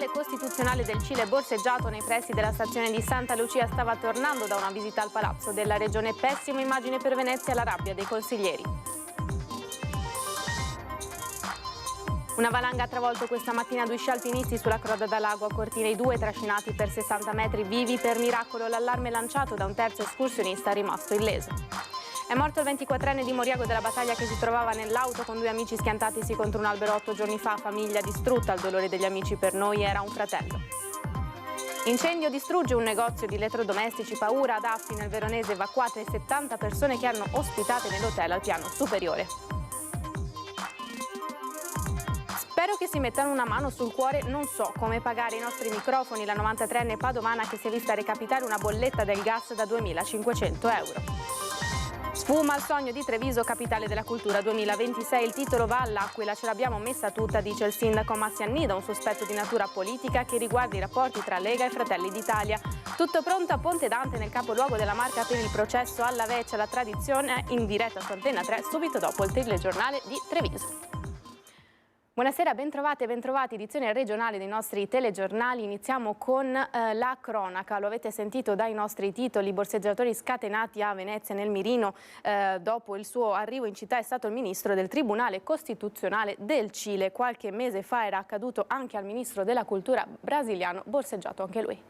Tribunale Costituzionale del Cile, borseggiato nei pressi della stazione di Santa Lucia, stava tornando da una visita al Palazzo della Regione. Pessima immagine per Venezia, la rabbia dei consiglieri. Una valanga ha travolto questa mattina due sci alpinisti sulla Croda da Lago a Cortina, i due trascinati per 60 metri vivi. Per miracolo l'allarme lanciato da un terzo escursionista è rimasto illeso. È morto il 24enne di Moriago della Battaglia che si trovava nell'auto con due amici schiantatisi contro un albero 8 giorni fa. Famiglia distrutta, il dolore degli amici per noi era un fratello. Incendio distrugge un negozio di elettrodomestici, paura ad Affi nel Veronese, evacuate 70 persone che erano ospitate nell'hotel al piano superiore. Spero che si mettano una mano sul cuore, non so come pagare i nostri microfoni, la 93enne padovana che si è vista recapitare una bolletta del gas da 2.500 euro. Sfuma il sogno di Treviso, capitale della cultura 2026, il titolo va all'Aquila, ce l'abbiamo messa tutta, dice il sindaco Massi Annida, un sospetto di natura politica che riguarda i rapporti tra Lega e Fratelli d'Italia. Tutto pronto a Ponte Dante, nel capoluogo della Marca, per il processo alla Vecchia, la tradizione in diretta su Antenna 3, subito dopo il telegiornale di Treviso. Buonasera, bentrovate e bentrovati, edizione regionale dei nostri telegiornali. Iniziamo con la cronaca. Lo avete sentito dai nostri titoli: borseggiatori scatenati a Venezia nel mirino. Dopo il suo arrivo in città è stato il ministro del Tribunale Costituzionale del Cile. Qualche mese fa era accaduto anche al ministro della cultura brasiliano, borseggiato anche lui.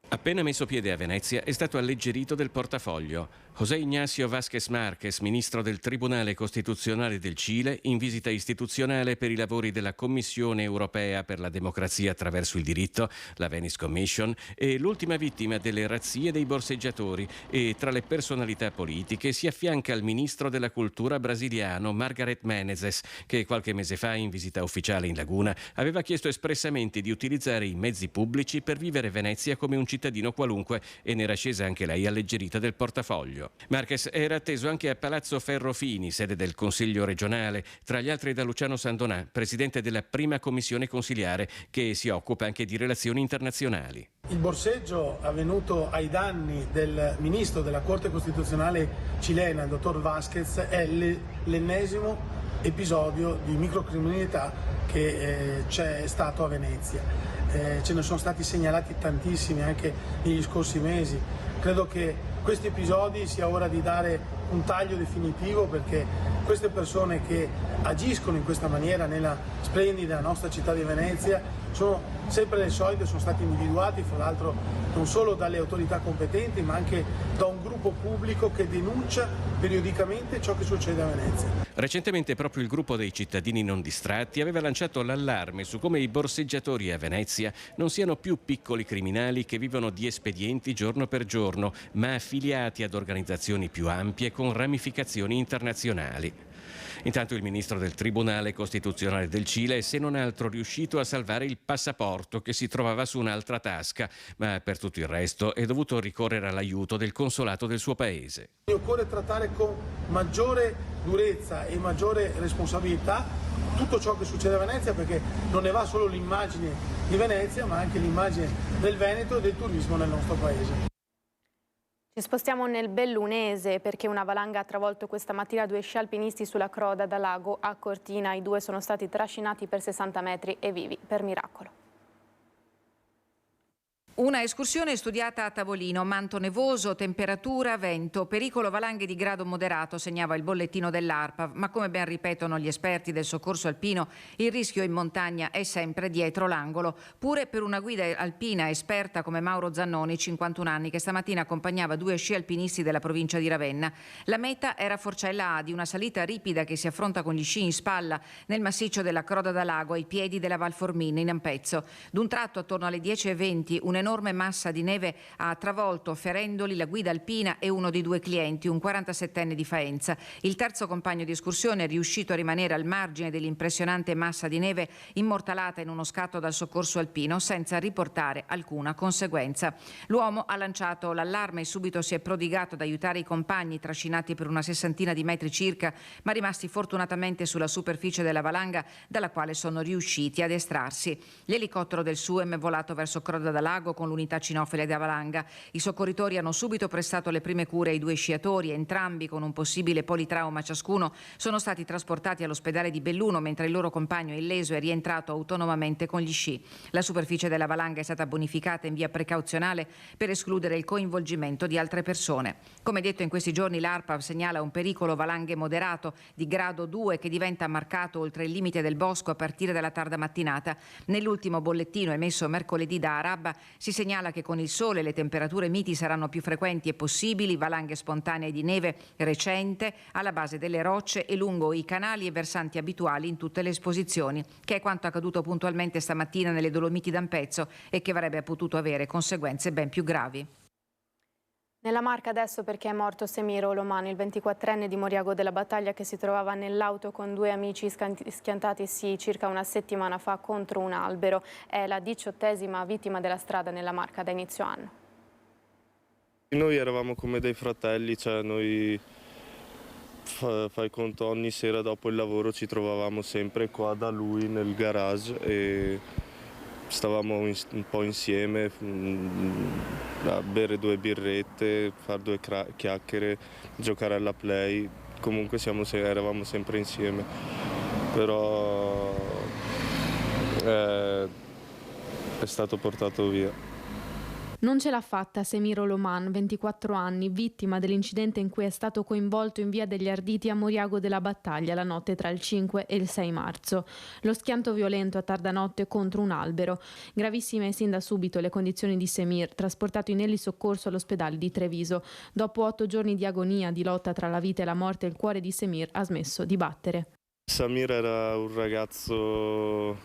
Appena messo piede a Venezia è stato alleggerito del portafoglio. José Ignacio Vázquez Márquez, ministro del Tribunale Costituzionale del Cile, in visita istituzionale per i lavori della Commissione Europea per la Democrazia attraverso il diritto, la Venice Commission, è l'ultima vittima delle razzie dei borseggiatori e tra le personalità politiche si affianca il ministro della Cultura brasiliano Margareth Menezes, che qualche mese fa in visita ufficiale in Laguna aveva chiesto espressamente di utilizzare i mezzi pubblici per vivere Venezia come un cittadino qualunque e ne era scesa anche lei alleggerita del portafoglio. Márquez era atteso anche a Palazzo Ferrofini, sede del Consiglio regionale, tra gli altri da Luciano Sandonà, presidente della prima commissione consiliare che si occupa anche di relazioni internazionali. Il borseggio avvenuto ai danni del ministro della Corte Costituzionale cilena, il dottor Vázquez, è l'ennesimo episodio di microcriminalità che c'è stato a Venezia. Ce ne sono stati segnalati tantissimi anche negli scorsi mesi. Credo che questi episodi sia ora di dare un taglio definitivo, perché queste persone che agiscono in questa maniera nella splendida nostra città di Venezia sono sempre le solite, sono stati individuati fra l'altro non solo dalle autorità competenti ma anche da un gruppo pubblico che denuncia periodicamente ciò che succede a Venezia. Recentemente proprio il gruppo dei cittadini non distratti aveva lanciato l'allarme su come i borseggiatori a Venezia non siano più piccoli criminali che vivono di espedienti giorno per giorno, ma affiliati ad organizzazioni più ampie con ramificazioni internazionali. Intanto il ministro del Tribunale Costituzionale del Cile è se non altro riuscito a salvare il passaporto che si trovava su un'altra tasca, ma per tutto il resto è dovuto ricorrere all'aiuto del consolato del suo paese. Occorre trattare con maggiore durezza e maggiore responsabilità tutto ciò che succede a Venezia, perché non ne va solo l'immagine di Venezia ma anche l'immagine del Veneto e del turismo nel nostro paese. Ci spostiamo nel Bellunese perché una valanga ha travolto questa mattina due sci alpinisti sulla Croda da Lago a Cortina. I due sono stati trascinati per 60 metri e vivi per miracolo. Una escursione studiata a tavolino, manto nevoso, temperatura, vento, pericolo valanghe di grado moderato, segnava il bollettino dell'ARPAV, ma come ben ripetono gli esperti del soccorso alpino, il rischio in montagna è sempre dietro l'angolo, pure per una guida alpina esperta come Mauro Zannoni, 51 anni, che stamattina accompagnava due sci alpinisti della provincia di Ravenna. La meta era Forcella A, di una salita ripida che si affronta con gli sci in spalla nel massiccio della Croda da Lago, ai piedi della Val Formina, in Ampezzo. D'un tratto, attorno alle 10:20, un'enorme massa di neve ha travolto, ferendoli, la guida alpina e uno dei due clienti, un 47enne di Faenza. Il terzo compagno di escursione è riuscito a rimanere al margine dell'impressionante massa di neve immortalata in uno scatto dal soccorso alpino senza riportare alcuna conseguenza. L'uomo ha lanciato l'allarme e subito si è prodigato ad aiutare i compagni, trascinati per una 60 di metri circa, ma rimasti fortunatamente sulla superficie della valanga, dalla quale sono riusciti ad estrarsi. L'elicottero del SUEM è volato verso Croda da Lago con l'unità cinofile da valanga. I soccorritori hanno subito prestato le prime cure ai 2 sciatori, entrambi con un possibile politrauma ciascuno sono stati trasportati all'ospedale di Belluno, mentre il loro compagno illeso è rientrato autonomamente con gli sci. La superficie della valanga è stata bonificata in via precauzionale per escludere il coinvolgimento di altre persone. Come detto, in questi giorni l'ARPAV segnala un pericolo valanghe moderato di grado 2 che diventa marcato oltre il limite del bosco a partire dalla tarda mattinata. Nell'ultimo bollettino emesso mercoledì da Arabba si segnala che con il sole le temperature miti saranno più frequenti e possibili, valanghe spontanee di neve recente alla base delle rocce e lungo i canali e versanti abituali in tutte le esposizioni, che è quanto accaduto puntualmente stamattina nelle Dolomiti d'Ampezzo e che avrebbe potuto avere conseguenze ben più gravi. Nella Marca adesso perché è morto Semiro Olomano, il 24enne di Moriago della Battaglia che si trovava nell'auto con 2 amici schiantatisi circa una settimana fa contro un albero. È la 18ª vittima della strada nella Marca da inizio anno. Noi eravamo come dei fratelli, cioè noi fai conto ogni sera dopo il lavoro ci trovavamo sempre qua da lui nel garage e stavamo un po' insieme a bere 2 birrette, fare 2 chiacchiere, giocare alla play, comunque eravamo sempre insieme, però è stato portato via. Non ce l'ha fatta Semiro Olomano, 24 anni, vittima dell'incidente in cui è stato coinvolto in via degli Arditi a Moriago della Battaglia la notte tra il 5 e il 6 marzo. Lo schianto violento a tarda notte contro un albero. Gravissime sin da subito le condizioni di Semir, trasportato in elisoccorso all'ospedale di Treviso. Dopo 8 giorni di agonia, di lotta tra la vita e la morte, il cuore di Semir ha smesso di battere. Samir era un ragazzo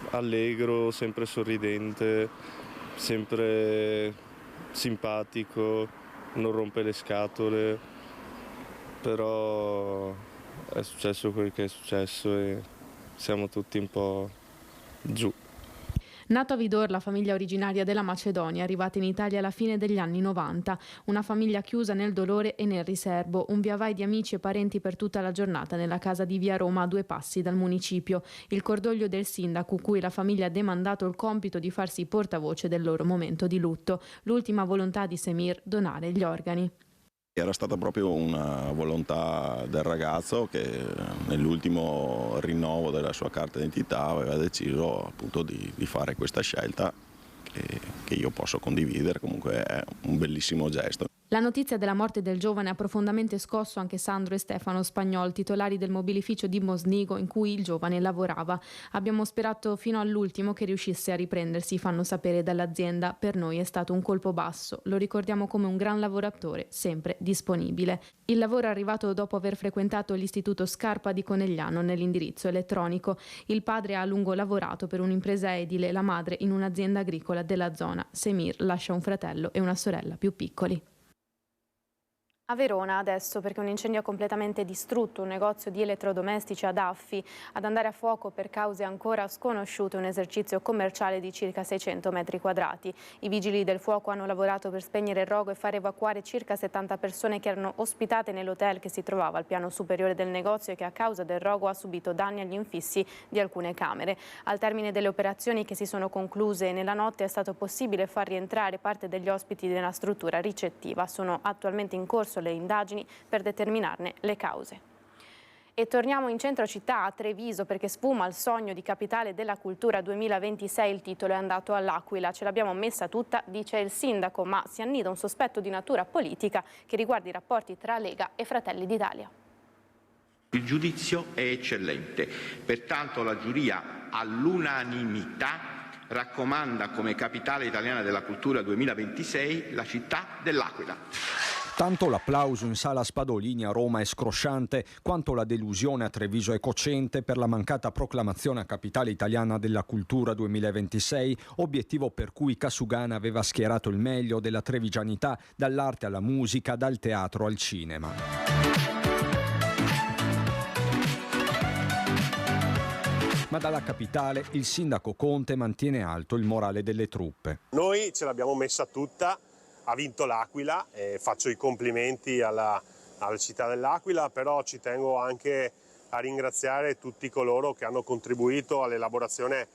allegro, sempre sorridente, sempre simpatico, non rompe le scatole, però è successo quel che è successo e siamo tutti un po' giù. Nato a Vidor, la famiglia originaria della Macedonia, arrivata in Italia alla fine degli anni 90. Una famiglia chiusa nel dolore e nel riserbo. Un viavai di amici e parenti per tutta la giornata nella casa di via Roma a 2 passi dal municipio. Il cordoglio del sindaco, cui la famiglia ha demandato il compito di farsi portavoce del loro momento di lutto. L'ultima volontà di Semir, donare gli organi. Era stata proprio una volontà del ragazzo che nell'ultimo rinnovo della sua carta d'identità aveva deciso appunto di fare questa scelta che io posso condividere, comunque è un bellissimo gesto. La notizia della morte del giovane ha profondamente scosso anche Sandro e Stefano Spagnol, titolari del mobilificio di Mosnigo in cui il giovane lavorava. Abbiamo sperato fino all'ultimo che riuscisse a riprendersi, fanno sapere dall'azienda. Per noi è stato un colpo basso. Lo ricordiamo come un gran lavoratore, sempre disponibile. Il lavoro è arrivato dopo aver frequentato l'istituto Scarpa di Conegliano nell'indirizzo elettronico. Il padre ha a lungo lavorato per un'impresa edile, la madre in un'azienda agricola della zona. Semir lascia un fratello e una sorella più piccoli. A Verona adesso perché un incendio ha completamente distrutto un negozio di elettrodomestici ad Affi. Ad andare a fuoco per cause ancora sconosciute un esercizio commerciale di circa 600 metri quadrati. I vigili del fuoco hanno lavorato per spegnere il rogo e far evacuare circa 70 persone che erano ospitate nell'hotel che si trovava al piano superiore del negozio e che a causa del rogo ha subito danni agli infissi di alcune camere. Al termine delle operazioni che si sono concluse nella notte è stato possibile far rientrare parte degli ospiti nella struttura ricettiva. Sono attualmente in corso le indagini per determinarne le cause. E torniamo in centro città a Treviso perché sfuma il sogno di capitale della cultura 2026, il titolo è andato all'Aquila. Ce l'abbiamo messa tutta, dice il sindaco, ma si annida un sospetto di natura politica che riguarda i rapporti tra Lega e Fratelli d'Italia. Il giudizio è eccellente, pertanto la giuria all'unanimità raccomanda come capitale italiana della cultura 2026 la città dell'Aquila. Tanto l'applauso in sala Spadolini a Roma è scrosciante, quanto la delusione a Treviso è cocente per la mancata proclamazione a capitale italiana della cultura 2026, obiettivo per cui Casugana aveva schierato il meglio della trevigianità, dall'arte alla musica, dal teatro al cinema. Ma dalla capitale il sindaco Conte mantiene alto il morale delle truppe. Noi ce l'abbiamo messa tutta. Ha vinto l'Aquila, faccio i complimenti alla città dell'Aquila, però ci tengo anche a ringraziare tutti coloro che hanno contribuito all'elaborazione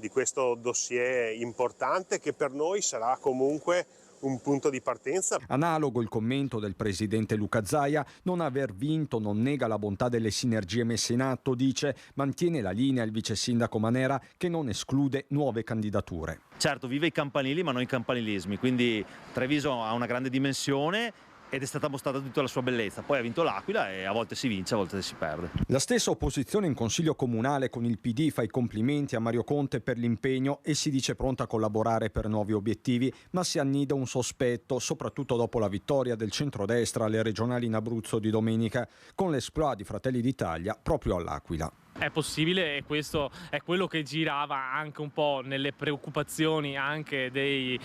questo dossier importante che per noi sarà comunque un punto di partenza. Analogo il commento del presidente Luca Zaia: non aver vinto non nega la bontà delle sinergie messe in atto, dice, mantiene la linea il vice sindaco Manera, che non esclude nuove candidature. Certo, vive i campanili ma non i campanilismi, quindi Treviso ha una grande dimensione ed è stata mostrata tutta la sua bellezza. Poi ha vinto l'Aquila e a volte si vince, a volte si perde. La stessa opposizione in Consiglio Comunale con il PD fa i complimenti a Mario Conte per l'impegno e si dice pronta a collaborare per nuovi obiettivi, ma si annida un sospetto, soprattutto dopo la vittoria del centrodestra alle regionali in Abruzzo di domenica, con l'esploit di Fratelli d'Italia proprio all'Aquila. È possibile, e questo è quello che girava anche un po' nelle preoccupazioni anche degli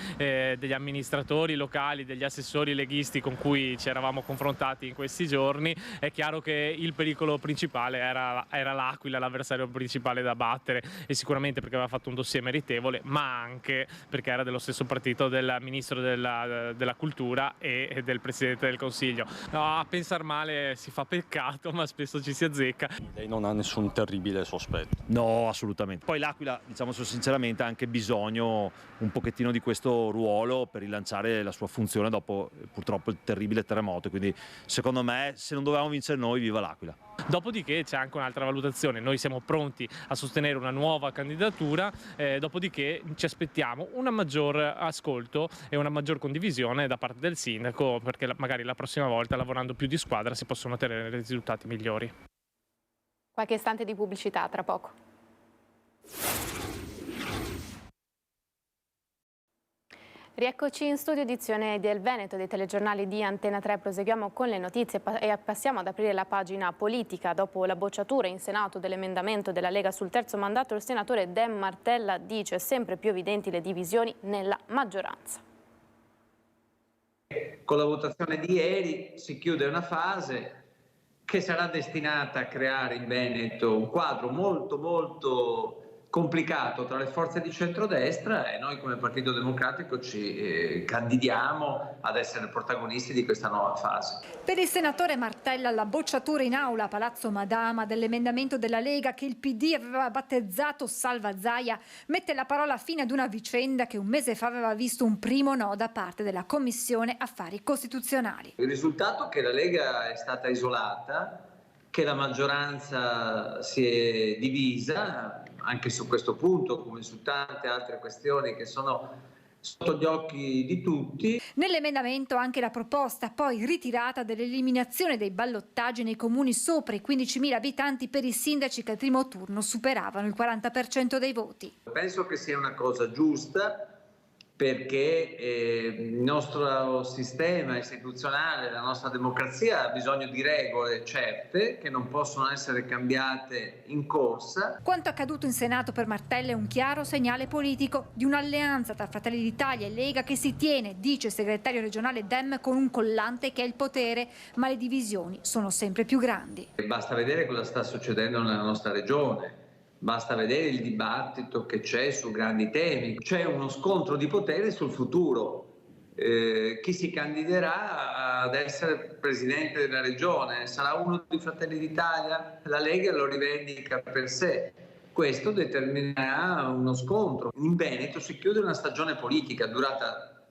amministratori locali, degli assessori leghisti con cui ci eravamo confrontati in questi giorni. È chiaro che il pericolo principale era l'Aquila, l'avversario principale da battere, e sicuramente perché aveva fatto un dossier meritevole, ma anche perché era dello stesso partito del ministro della cultura e del presidente del Consiglio. No, a pensar male si fa peccato, ma spesso ci si azzecca. Lei non ha nessun terribile sospetto? No, assolutamente. Poi l'Aquila, diciamo sinceramente, ha anche bisogno un pochettino di questo ruolo per rilanciare la sua funzione dopo purtroppo il terribile terremoto, quindi secondo me se non dovevamo vincere noi, viva l'Aquila. Dopodiché c'è anche un'altra valutazione: noi siamo pronti a sostenere una nuova candidatura, dopodiché ci aspettiamo un maggior ascolto e una maggior condivisione da parte del sindaco, perché magari la prossima volta, lavorando più di squadra, si possono ottenere risultati migliori. Qualche istante di pubblicità, tra poco. Rieccoci in studio, edizione del Veneto dei telegiornali di Antena 3. Proseguiamo con le notizie e passiamo ad aprire la pagina politica. Dopo la bocciatura in Senato dell'emendamento della Lega sul terzo mandato, il senatore Dem Martella dice sempre più evidenti le divisioni nella maggioranza. Con la votazione di ieri si chiude una fase che sarà destinata a creare in Veneto un quadro molto complicato tra le forze di centrodestra, e noi come Partito Democratico ci candidiamo ad essere protagonisti di questa nuova fase. Per il senatore Martella la bocciatura in aula a Palazzo Madama dell'emendamento della Lega che il PD aveva battezzato Salva Zaia mette la parola fine ad una vicenda che un mese fa aveva visto un primo no da parte della Commissione Affari Costituzionali. Il risultato è che la Lega è stata isolata, che la maggioranza si è divisa anche su questo punto, come su tante altre questioni che sono sotto gli occhi di tutti. Nell'emendamento anche la proposta, poi ritirata, dell'eliminazione dei ballottaggi nei comuni sopra i 15.000 abitanti per i sindaci che al primo turno superavano il 40% dei voti. Penso che sia una cosa giusta, perché il nostro sistema istituzionale, la nostra democrazia ha bisogno di regole certe che non possono essere cambiate in corsa. Quanto accaduto in Senato per Martella è un chiaro segnale politico di un'alleanza tra Fratelli d'Italia e Lega che si tiene, dice il segretario regionale Dem, con un collante che è il potere, ma le divisioni sono sempre più grandi. Basta vedere cosa sta succedendo nella nostra regione. Basta vedere il dibattito che c'è su grandi temi. C'è uno scontro di potere sul futuro. Chi si candiderà ad essere presidente della regione? Sarà uno di Fratelli d'Italia? La Lega lo rivendica per sé. Questo determinerà uno scontro. In Veneto si chiude una stagione politica durata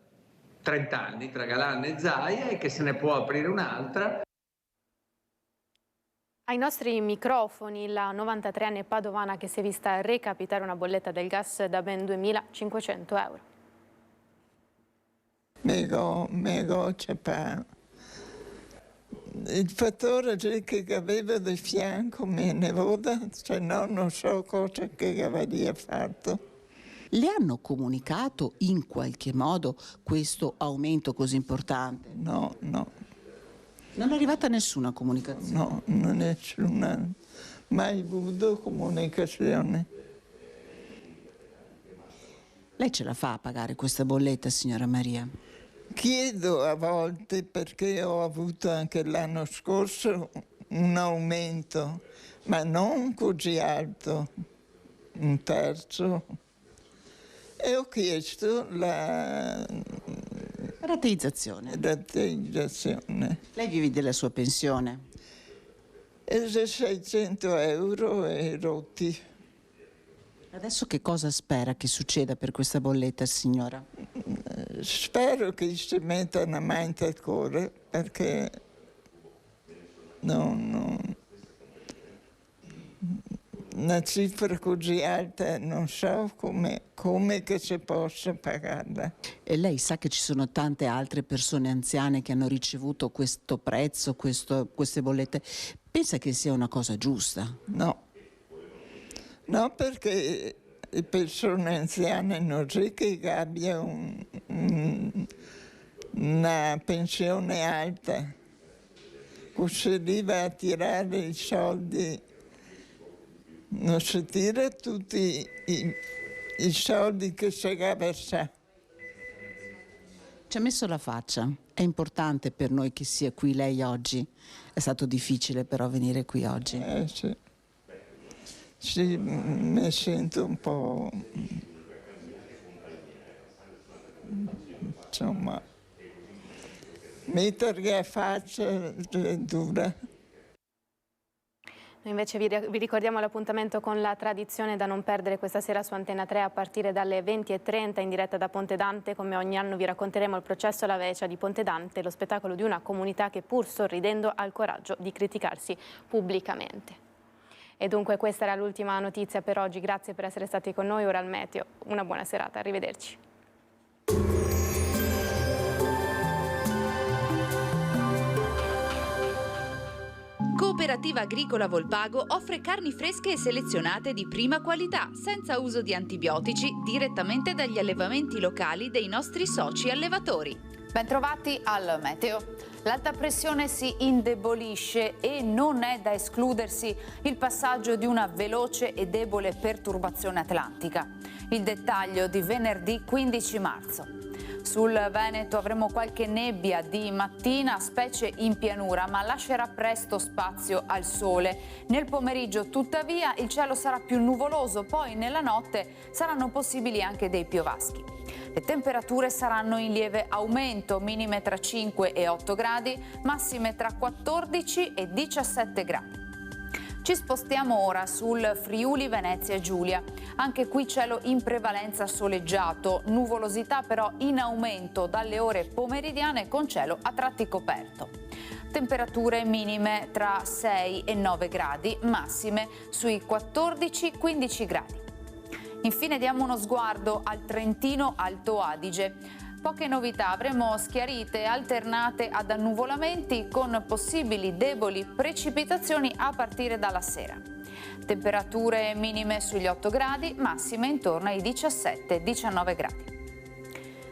30 anni tra Galan e Zaia, e che se ne può aprire un'altra. Ai nostri microfoni la 93enne padovana che si è vista recapitare una bolletta del gas da ben 2.500 euro. Mego c'è pa. Il fattore che aveva di fianco me ne voda, cioè no, non so cosa che aveva fatto. Le hanno comunicato in qualche modo questo aumento così importante? No. Non è arrivata nessuna comunicazione? No, nessuna. Mai avuto comunicazione. Lei ce la fa a pagare questa bolletta, signora Maria? Chiedo a volte, perché ho avuto anche l'anno scorso un aumento, ma non così alto, un terzo. E ho chiesto la rateizzazione. Lei vive della sua pensione? E 600 euro e rotti. Adesso che cosa spera che succeda per questa bolletta, signora? Spero che si mettano avanti al cuore, perché una cifra così alta non so come che si possa pagarla. E lei sa che ci sono tante altre persone anziane che hanno ricevuto questo prezzo, queste bollette. Pensa che sia una cosa giusta? No, perché le persone anziane non è che abbiano una pensione alta. Così lì va a tirare i soldi. Non si tira tutti i soldi che si versa. Ci ha messo la faccia. È importante per noi che sia qui lei oggi. È stato difficile però venire qui oggi. Sì. Sì, mi sento un po', insomma, mettergli a faccia è dura. Noi invece vi ricordiamo l'appuntamento con la tradizione da non perdere questa sera su Antena 3 a partire dalle 20:30 in diretta da Ponte Dante. Come ogni anno vi racconteremo il processo alla Vecia di Ponte Dante, lo spettacolo di una comunità che pur sorridendo ha il coraggio di criticarsi pubblicamente. E dunque questa era l'ultima notizia per oggi, grazie per essere stati con noi. Ora al meteo, una buona serata, arrivederci. Cooperativa Agricola Volpago offre carni fresche e selezionate di prima qualità, senza uso di antibiotici, direttamente dagli allevamenti locali dei nostri soci allevatori. Bentrovati al meteo. L'alta pressione si indebolisce e non è da escludersi il passaggio di una veloce e debole perturbazione atlantica. Il dettaglio di venerdì 15 marzo. Sul Veneto avremo qualche nebbia di mattina, specie in pianura, ma lascerà presto spazio al sole. Nel pomeriggio, tuttavia, il cielo sarà più nuvoloso, poi nella notte saranno possibili anche dei piovaschi. Le temperature saranno in lieve aumento, minime tra 5 e 8 gradi, massime tra 14 e 17 gradi. Ci spostiamo ora sul Friuli Venezia Giulia. Anche qui cielo in prevalenza soleggiato, nuvolosità però in aumento dalle ore pomeridiane con cielo a tratti coperto. Temperature minime tra 6 e 9 gradi, massime sui 14-15 gradi. Infine diamo uno sguardo al Trentino Alto Adige. Poche novità, avremo schiarite alternate ad annuvolamenti con possibili deboli precipitazioni a partire dalla sera. Temperature minime sugli 8 gradi, massime intorno ai 17-19 gradi.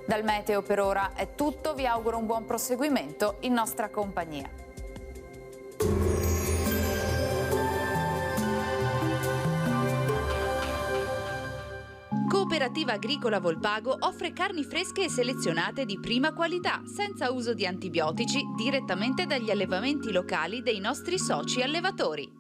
Dal meteo per ora è tutto, vi auguro un buon proseguimento in nostra compagnia. Cooperativa Agricola Volpago offre carni fresche e selezionate di prima qualità, senza uso di antibiotici, direttamente dagli allevamenti locali dei nostri soci allevatori.